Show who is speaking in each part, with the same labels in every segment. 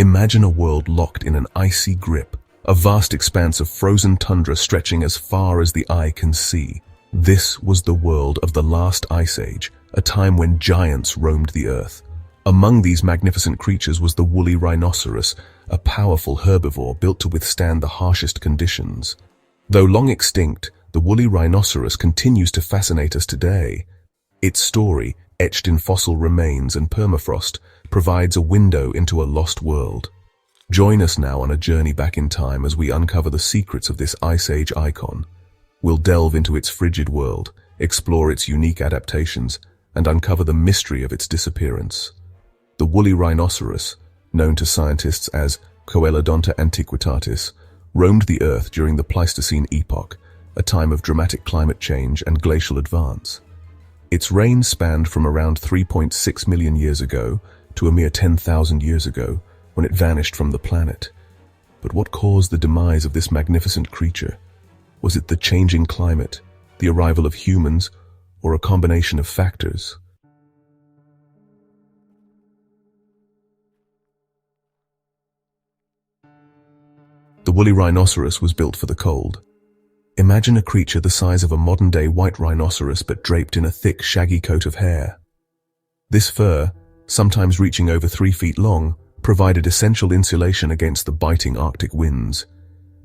Speaker 1: Imagine a world locked in an icy grip, a vast expanse of frozen tundra stretching as far as the eye can see. This was the world of the last ice age, a time when giants roamed the earth. Among these magnificent creatures was the woolly rhinoceros, a powerful herbivore built to withstand the harshest conditions. Though long extinct, the woolly rhinoceros continues to fascinate us today. Its story, etched in fossil remains and permafrost, provides a window into a lost world. Join us now on a journey back in time as we uncover the secrets of this Ice Age icon. We'll delve into its frigid world, explore its unique adaptations, and uncover the mystery of its disappearance. The woolly rhinoceros, known to scientists as Coelodonta antiquitatis, roamed the Earth during the Pleistocene epoch, a time of dramatic climate change and glacial advance. Its reign spanned from around 3.6 million years ago to a mere 10,000 years ago, when it vanished from the planet. But what caused the demise of this magnificent creature? Was it the changing climate, the arrival of humans, or a combination of factors? The woolly rhinoceros was built for the cold. Imagine a creature the size of a modern-day white rhinoceros but draped in a thick, shaggy coat of hair. This fur, sometimes reaching over 3 feet long, provided essential insulation against the biting Arctic winds.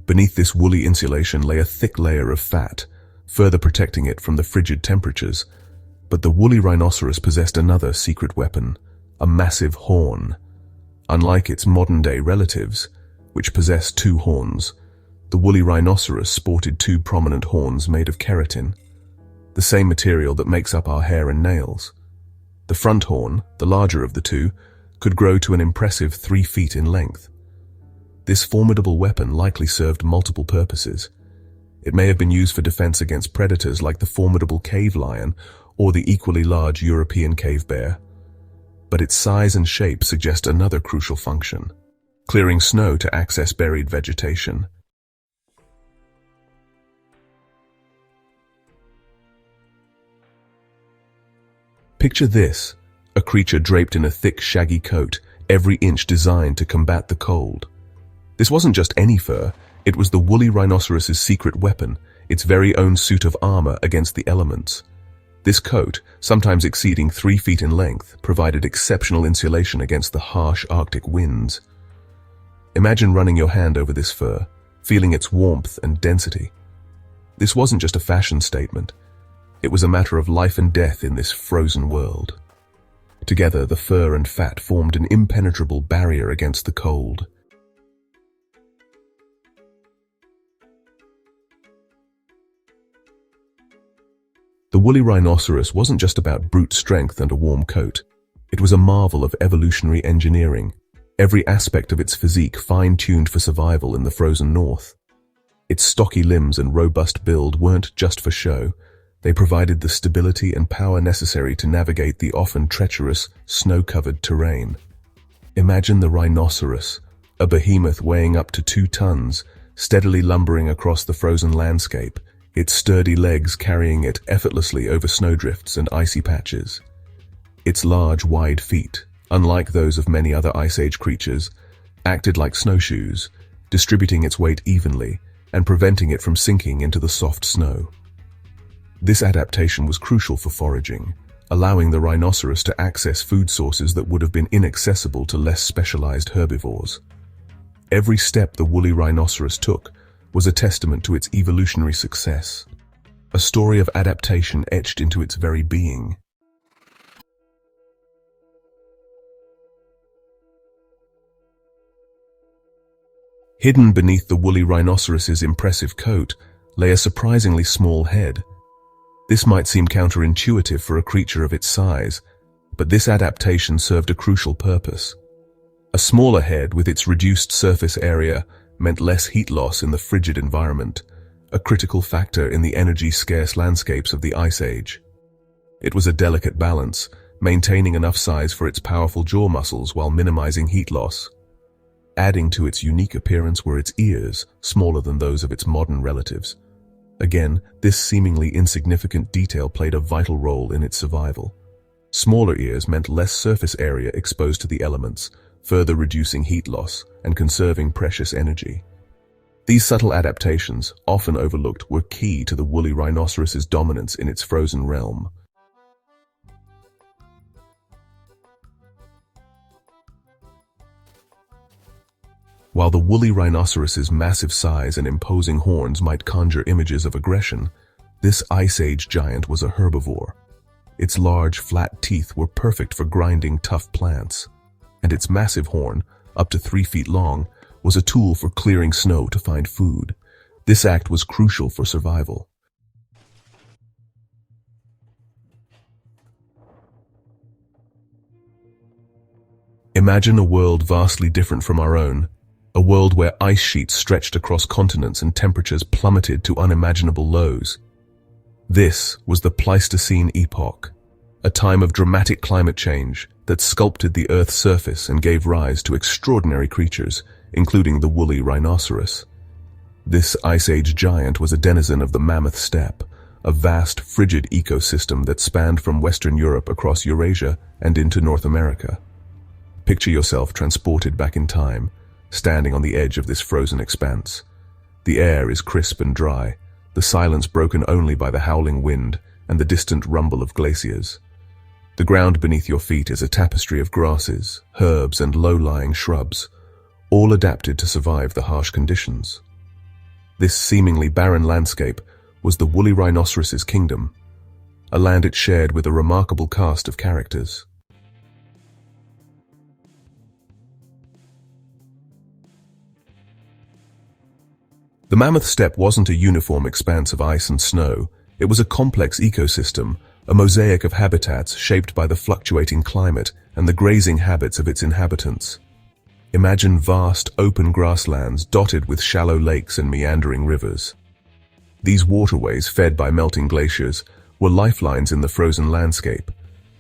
Speaker 1: Beneath this woolly insulation lay a thick layer of fat, further protecting it from the frigid temperatures. But the woolly rhinoceros possessed another secret weapon, a massive horn. Unlike its modern-day relatives, which possess 2 horns, the woolly rhinoceros sported 2 prominent horns made of keratin, the same material that makes up our hair and nails. The front horn, the larger of the 2, could grow to an impressive 3 feet in length. This formidable weapon likely served multiple purposes. It may have been used for defense against predators like the formidable cave lion or the equally large European cave bear. But its size and shape suggest another crucial function: clearing snow to access buried vegetation. Picture this, a creature draped in a thick, shaggy coat, every inch designed to combat the cold. This wasn't just any fur, it was the woolly rhinoceros's secret weapon, its very own suit of armor against the elements. This coat, sometimes exceeding 3 feet in length, provided exceptional insulation against the harsh Arctic winds. Imagine running your hand over this fur, feeling its warmth and density. This wasn't just a fashion statement. It was a matter of life and death in this frozen world. Together, the fur and fat formed an impenetrable barrier against the cold. The woolly rhinoceros wasn't just about brute strength and a warm coat. It was a marvel of evolutionary engineering, every aspect of its physique fine-tuned for survival in the frozen north. Its stocky limbs and robust build weren't just for show. They provided the stability and power necessary to navigate the often treacherous, snow-covered terrain. Imagine the rhinoceros, a behemoth weighing up to 2 tons, steadily lumbering across the frozen landscape, its sturdy legs carrying it effortlessly over snowdrifts and icy patches. Its large, wide feet, unlike those of many other Ice Age creatures, acted like snowshoes, distributing its weight evenly and preventing it from sinking into the soft snow. This adaptation was crucial for foraging, allowing the rhinoceros to access food sources that would have been inaccessible to less specialized herbivores. Every step the woolly rhinoceros took was a testament to its evolutionary success, a story of adaptation etched into its very being. Hidden beneath the woolly rhinoceros's impressive coat lay a surprisingly small head. This might seem counterintuitive for a creature of its size, but this adaptation served a crucial purpose. A smaller head with its reduced surface area meant less heat loss in the frigid environment, a critical factor in the energy-scarce landscapes of the Ice Age. It was a delicate balance, maintaining enough size for its powerful jaw muscles while minimizing heat loss. Adding to its unique appearance were its ears, smaller than those of its modern relatives. Again, this seemingly insignificant detail played a vital role in its survival. Smaller ears meant less surface area exposed to the elements, further reducing heat loss and conserving precious energy. These subtle adaptations, often overlooked, were key to the woolly rhinoceros's dominance in its frozen realm. While the woolly rhinoceros's massive size and imposing horns might conjure images of aggression, this Ice Age giant was a herbivore. Its large, flat teeth were perfect for grinding tough plants, and its massive horn, up to 3 feet long, was a tool for clearing snow to find food. This act was crucial for survival. Imagine a world vastly different from our own, a world where ice sheets stretched across continents and temperatures plummeted to unimaginable lows. This was the Pleistocene epoch, a time of dramatic climate change that sculpted the Earth's surface and gave rise to extraordinary creatures, including the woolly rhinoceros. This Ice Age giant was a denizen of the Mammoth Steppe, a vast, frigid ecosystem that spanned from Western Europe across Eurasia and into North America. Picture yourself transported back in time, standing on the edge of this frozen expanse. The air is crisp and dry, the silence broken only by the howling wind and the distant rumble of glaciers. The ground beneath your feet is a tapestry of grasses, herbs, and low-lying shrubs, all adapted to survive the harsh conditions. This seemingly barren landscape was the woolly rhinoceros's kingdom, a land it shared with a remarkable cast of characters. The Mammoth Steppe wasn't a uniform expanse of ice and snow. It was a complex ecosystem, a mosaic of habitats shaped by the fluctuating climate and the grazing habits of its inhabitants. Imagine vast, open grasslands dotted with shallow lakes and meandering rivers. These waterways, fed by melting glaciers, were lifelines in the frozen landscape,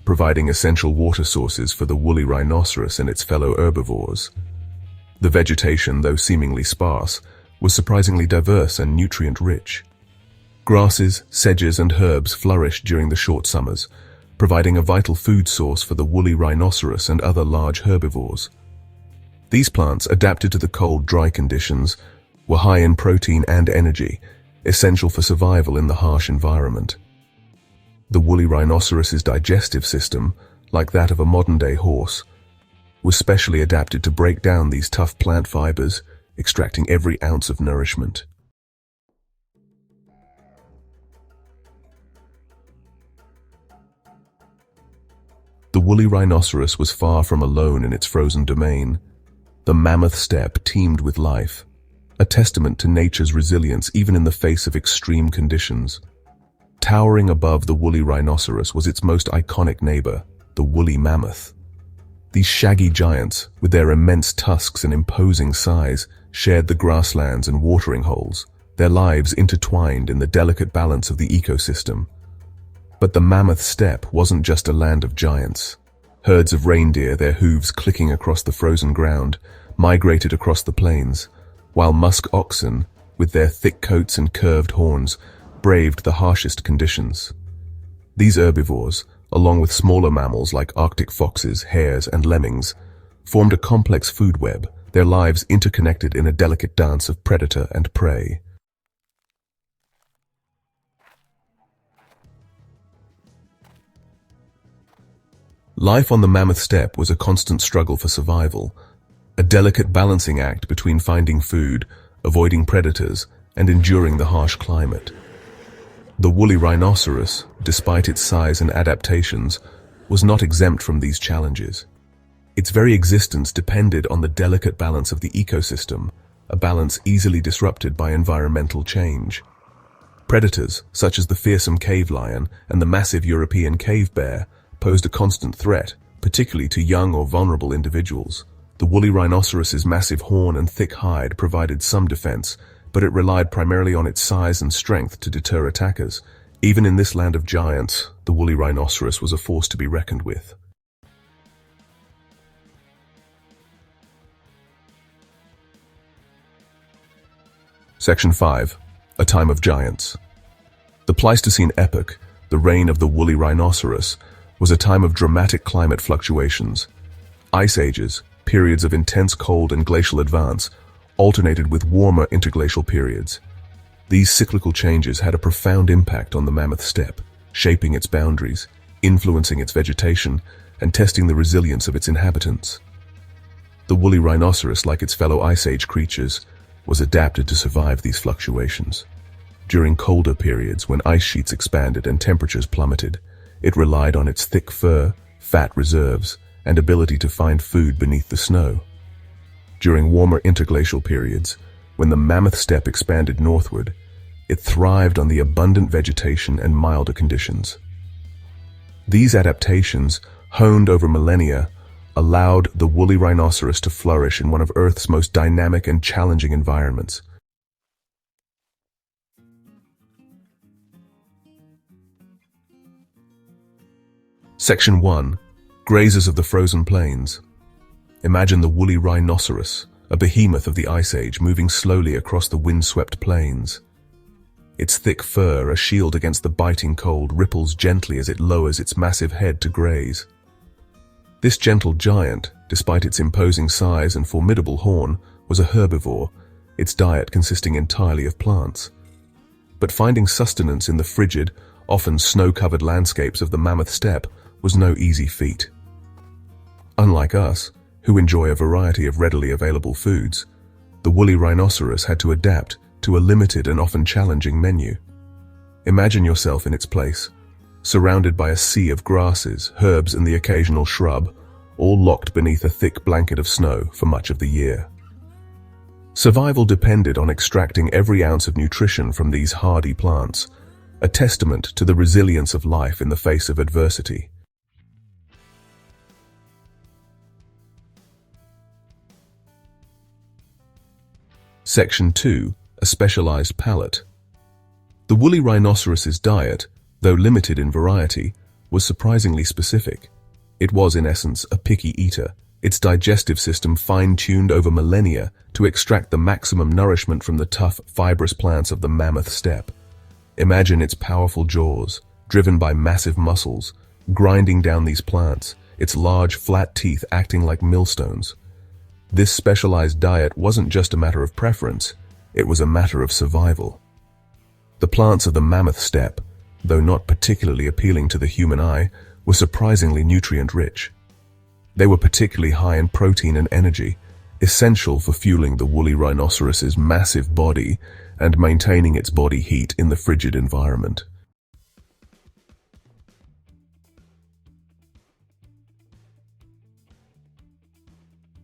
Speaker 1: providing essential water sources for the woolly rhinoceros and its fellow herbivores. The vegetation, though seemingly sparse, was surprisingly diverse and nutrient-rich. Grasses, sedges, and herbs flourished during the short summers, providing a vital food source for the woolly rhinoceros and other large herbivores. These plants, adapted to the cold, dry conditions, were high in protein and energy, essential for survival in the harsh environment. The woolly rhinoceros's digestive system, like that of a modern-day horse, was specially adapted to break down these tough plant fibers, extracting every ounce of nourishment. The woolly rhinoceros was far from alone in its frozen domain. The Mammoth Steppe teemed with life, a testament to nature's resilience even in the face of extreme conditions. Towering above the woolly rhinoceros was its most iconic neighbor, the woolly mammoth. These shaggy giants, with their immense tusks and imposing size, shared the grasslands and watering holes, their lives intertwined in the delicate balance of the ecosystem. But the Mammoth Steppe wasn't just a land of giants. Herds of reindeer, their hooves clicking across the frozen ground, migrated across the plains, while musk oxen, with their thick coats and curved horns, braved the harshest conditions. These herbivores, along with smaller mammals like Arctic foxes, hares, and lemmings, formed a complex food web, their lives interconnected in a delicate dance of predator and prey. Life on the Mammoth Steppe was a constant struggle for survival, a delicate balancing act between finding food, avoiding predators, and enduring the harsh climate. The woolly rhinoceros, despite its size and adaptations, was not exempt from these challenges. Its very existence depended on the delicate balance of the ecosystem, a balance easily disrupted by environmental change. Predators, such as the fearsome cave lion and the massive European cave bear, posed a constant threat, particularly to young or vulnerable individuals. The woolly rhinoceros's massive horn and thick hide provided some defense, but it relied primarily on its size and strength to deter attackers. Even in this land of giants, the woolly rhinoceros was a force to be reckoned with. Section 5. A Time of Giants. The Pleistocene epoch, the reign of the woolly rhinoceros, was a time of dramatic climate fluctuations. Ice ages, periods of intense cold and glacial advance, alternated with warmer interglacial periods. These cyclical changes had a profound impact on the Mammoth Steppe, shaping its boundaries, influencing its vegetation, and testing the resilience of its inhabitants. The woolly rhinoceros, like its fellow Ice Age creatures, was adapted to survive these fluctuations. During colder periods, when ice sheets expanded and temperatures plummeted, it relied on its thick fur, fat reserves, and ability to find food beneath the snow. During warmer interglacial periods, when the Mammoth Steppe expanded northward, it thrived on the abundant vegetation and milder conditions. These adaptations, honed over millennia, allowed the woolly rhinoceros to flourish in one of Earth's most dynamic and challenging environments. Section 1. Grazers of the Frozen Plains. Imagine the woolly rhinoceros, a behemoth of the Ice Age, moving slowly across the wind-swept plains. Its thick fur, a shield against the biting cold, ripples gently as it lowers its massive head to graze. This gentle giant, despite its imposing size and formidable horn, was a herbivore, its diet consisting entirely of plants. But finding sustenance in the frigid, often snow-covered landscapes of the Mammoth Steppe was no easy feat. Unlike us, who enjoy a variety of readily available foods, the woolly rhinoceros had to adapt to a limited and often challenging menu. Imagine yourself in its place, surrounded by a sea of grasses, herbs, and the occasional shrub, all locked beneath a thick blanket of snow for much of the year. Survival depended on extracting every ounce of nutrition from these hardy plants, a testament to the resilience of life in the face of adversity. Section 2. A Specialized Palate. The woolly rhinoceros's diet, though limited in variety, was surprisingly specific. It was, in essence, a picky eater, its digestive system fine-tuned over millennia to extract the maximum nourishment from the tough, fibrous plants of the Mammoth Steppe. Imagine its powerful jaws, driven by massive muscles, grinding down these plants, its large, flat teeth acting like millstones. This specialized diet wasn't just a matter of preference, it was a matter of survival. The plants of the Mammoth Steppe, though not particularly appealing to the human eye, were surprisingly nutrient-rich. They were particularly high in protein and energy, essential for fueling the woolly rhinoceros's massive body and maintaining its body heat in the frigid environment.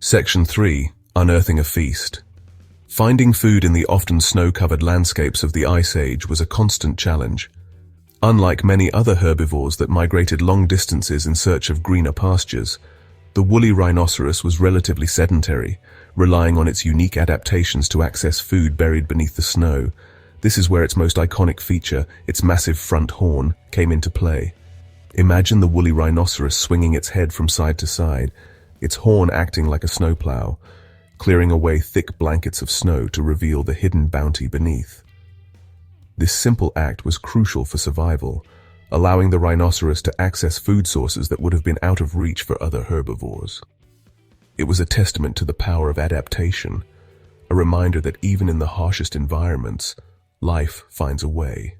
Speaker 1: Section 3. Unearthing a Feast. Finding food in the often snow-covered landscapes of the Ice Age was a constant challenge. Unlike many other herbivores that migrated long distances in search of greener pastures, the woolly rhinoceros was relatively sedentary, relying on its unique adaptations to access food buried beneath the snow. This is where its most iconic feature, its massive front horn, came into play. Imagine the woolly rhinoceros swinging its head from side to side, its horn acting like a snowplow, clearing away thick blankets of snow to reveal the hidden bounty beneath. This simple act was crucial for survival, allowing the rhinoceros to access food sources that would have been out of reach for other herbivores. It was a testament to the power of adaptation, a reminder that even in the harshest environments, life finds a way.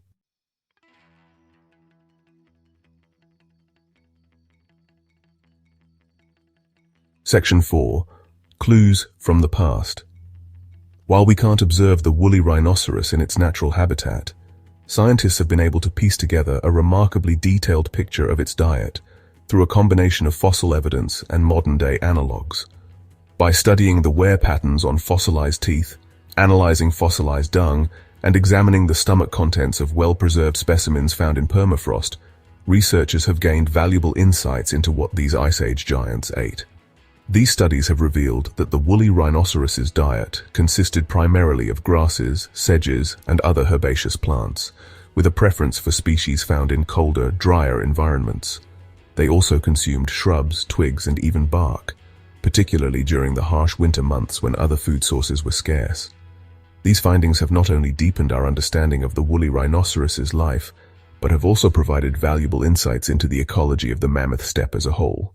Speaker 1: Section 4. Clues from the past. While we can't observe the woolly rhinoceros in its natural habitat, scientists have been able to piece together a remarkably detailed picture of its diet through a combination of fossil evidence and modern-day analogues. By studying the wear patterns on fossilized teeth, analyzing fossilized dung, and examining the stomach contents of well-preserved specimens found in permafrost, researchers have gained valuable insights into what these Ice Age giants ate. These studies have revealed that the woolly rhinoceros's diet consisted primarily of grasses, sedges, and other herbaceous plants, with a preference for species found in colder, drier environments. They also consumed shrubs, twigs, and even bark, particularly during the harsh winter months when other food sources were scarce. These findings have not only deepened our understanding of the woolly rhinoceros's life, but have also provided valuable insights into the ecology of the Mammoth Steppe as a whole.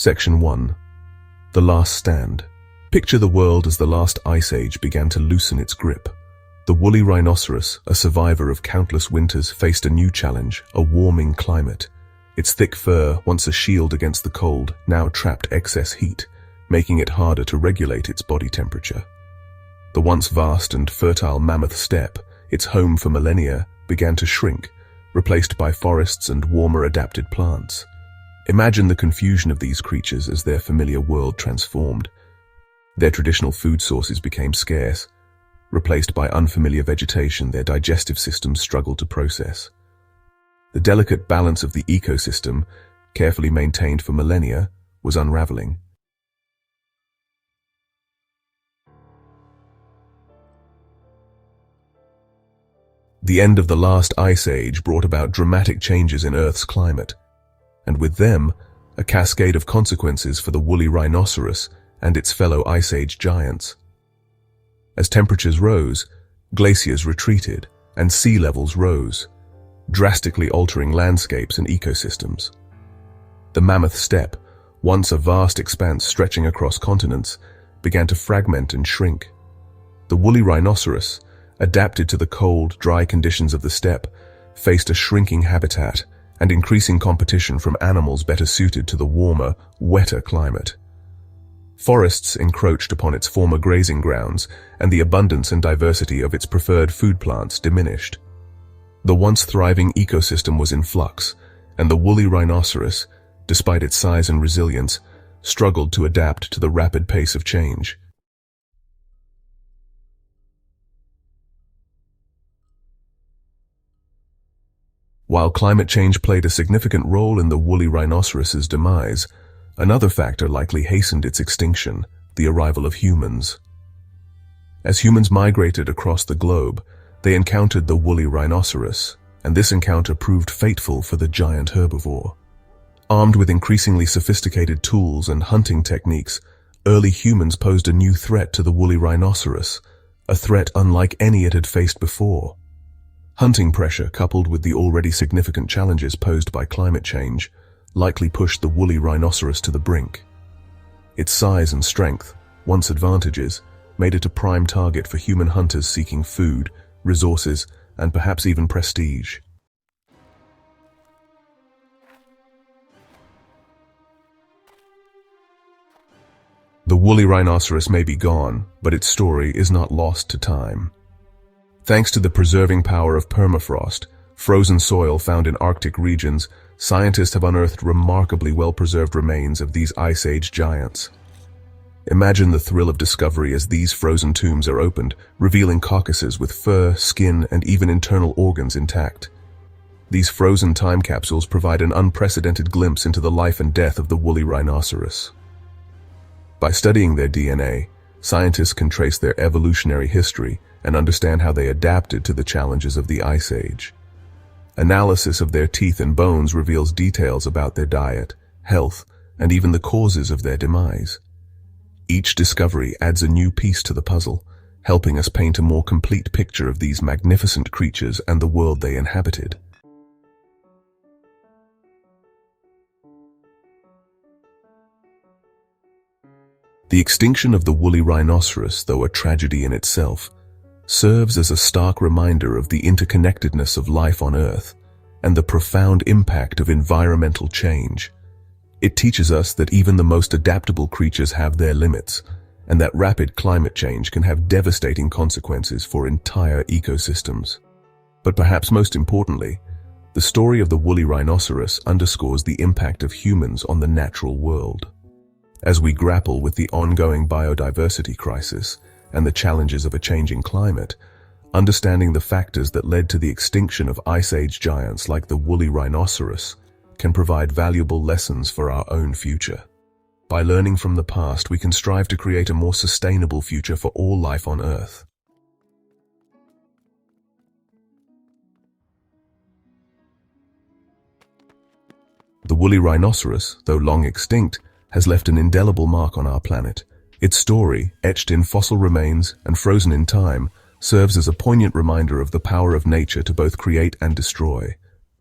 Speaker 1: Section 1. The Last Stand. Picture the world as the last ice age began to loosen its grip. The woolly rhinoceros, a survivor of countless winters, faced a new challenge, a warming climate. Its thick fur, once a shield against the cold, now trapped excess heat, making it harder to regulate its body temperature. The once vast and fertile Mammoth Steppe, its home for millennia, began to shrink, replaced by forests and warmer adapted plants. Imagine the confusion of these creatures as their familiar world transformed. Their traditional food sources became scarce. Replaced by unfamiliar vegetation, their digestive systems struggled to process. The delicate balance of the ecosystem, carefully maintained for millennia, was unraveling. The end of the last ice age brought about dramatic changes in Earth's climate, and with them, a cascade of consequences for the woolly rhinoceros and its fellow ice age giants. As temperatures rose, glaciers retreated and sea levels rose, drastically altering landscapes and ecosystems. The Mammoth Steppe, once a vast expanse stretching across continents, began to fragment and shrink. The woolly rhinoceros, adapted to the cold, dry conditions of the steppe, faced a shrinking habitat and increasing competition from animals better suited to the warmer, wetter climate. Forests encroached upon its former grazing grounds, and the abundance and diversity of its preferred food plants diminished. The once thriving ecosystem was in flux, and the woolly rhinoceros, despite its size and resilience, struggled to adapt to the rapid pace of change. While climate change played a significant role in the woolly rhinoceros's demise, another factor likely hastened its extinction: the arrival of humans. As humans migrated across the globe, they encountered the woolly rhinoceros, and this encounter proved fateful for the giant herbivore. Armed with increasingly sophisticated tools and hunting techniques, early humans posed a new threat to the woolly rhinoceros, a threat unlike any it had faced before. Hunting pressure, coupled with the already significant challenges posed by climate change, likely pushed the woolly rhinoceros to the brink. Its size and strength, once advantages, made it a prime target for human hunters seeking food, resources, and perhaps even prestige. The woolly rhinoceros may be gone, but its story is not lost to time. Thanks to the preserving power of permafrost, frozen soil found in Arctic regions, scientists have unearthed remarkably well-preserved remains of these Ice Age giants. Imagine the thrill of discovery as these frozen tombs are opened, revealing carcasses with fur, skin, and even internal organs intact. These frozen time capsules provide an unprecedented glimpse into the life and death of the woolly rhinoceros. By studying their DNA, scientists can trace their evolutionary history and understand how they adapted to the challenges of the Ice Age. Analysis of their teeth and bones reveals details about their diet, health, and even the causes of their demise. Each discovery adds a new piece to the puzzle, helping us paint a more complete picture of these magnificent creatures and the world they inhabited. The extinction of the woolly rhinoceros, though a tragedy in itself, serves as a stark reminder of the interconnectedness of life on Earth and the profound impact of environmental change. It teaches us that even the most adaptable creatures have their limits, and that rapid climate change can have devastating consequences for entire ecosystems. But perhaps most importantly, the story of the woolly rhinoceros underscores the impact of humans on the natural world. As we grapple with the ongoing biodiversity crisis and the challenges of a changing climate, understanding the factors that led to the extinction of Ice Age giants like the woolly rhinoceros can provide valuable lessons for our own future. By learning from the past, we can strive to create a more sustainable future for all life on Earth. The woolly rhinoceros, though long extinct, has left an indelible mark on our planet. Its story, etched in fossil remains and frozen in time, serves as a poignant reminder of the power of nature to both create and destroy.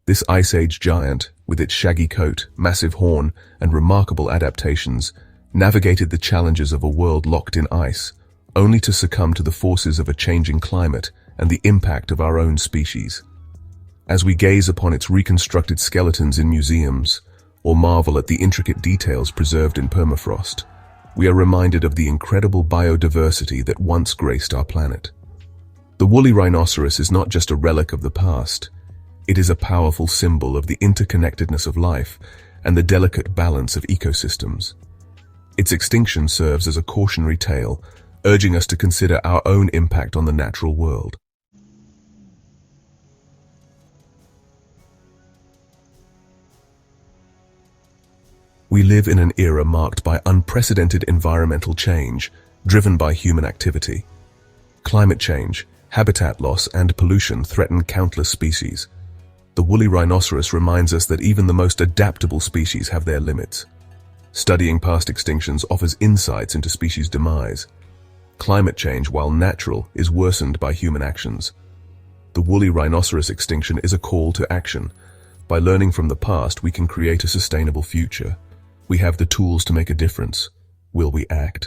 Speaker 1: This Ice Age giant, with its shaggy coat, massive horn, and remarkable adaptations, navigated the challenges of a world locked in ice, only to succumb to the forces of a changing climate and the impact of our own species. As we gaze upon its reconstructed skeletons in museums, or marvel at the intricate details preserved in permafrost, we are reminded of the incredible biodiversity that once graced our planet. The woolly rhinoceros is not just a relic of the past. It is a powerful symbol of the interconnectedness of life and the delicate balance of ecosystems. Its extinction serves as a cautionary tale, urging us to consider our own impact on the natural world. We live in an era marked by unprecedented environmental change, driven by human activity. Climate change, habitat loss, and pollution threaten countless species. The woolly rhinoceros reminds us that even the most adaptable species have their limits. Studying past extinctions offers insights into species demise. Climate change, while natural, is worsened by human actions. The woolly rhinoceros extinction is a call to action. By learning from the past, we can create a sustainable future. We have the tools to make a difference. Will we act?